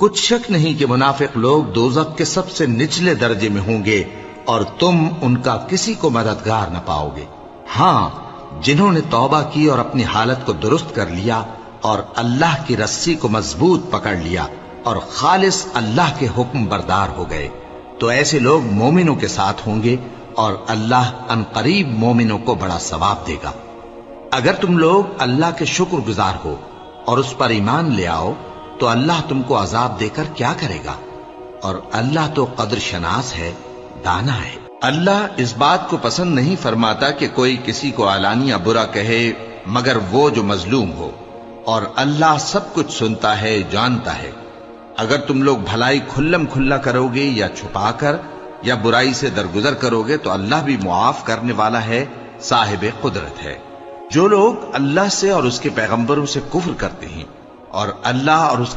कुछ शक नहीं कि मुनाफिक लोग दोज़ख के सबसे निचले दर्जे में होंगे और तुम उनका किसी को मददगार न पाओगे। हाँ, जिन्होंने तौबा की और अपनी हालत को दुरुस्त कर लिया और अल्लाह की रस्सी को मजबूत पकड़ लिया और खालिस अल्लाह के हुक्म बरदार हो गए, तो ऐसे लोग मोमिनों के साथ होंगे और अल्लाह अनकरीब मोमिनों को बड़ा सवाब देगा। अगर तुम लोग अल्लाह के शुक्रगुजार हो और उस पर ईमान ले आओ तो अल्लाह तुमको अजाब देकर क्या करेगा, और अल्लाह तो कद्र शनास है, दाना है। अल्लाह इस बात को पसंद नहीं फरमाता कि कोई किसी को आलानिया बुरा कहे मगर वो जो मजलूम हो, और अल्लाह सब कुछ सुनता है, जानता है। अगर तुम लोग भलाई खुल्लम खुल्ला करोगे या छुपाकर या बुराई से दरगुजर करोगे तो अल्लाह भी मुआफ करने वाला है, साहिब कुदरत है। जो लोग अल्लाह से और उसके पैगंबरों से कुफ्र करते हैं और अल्लाह और उसके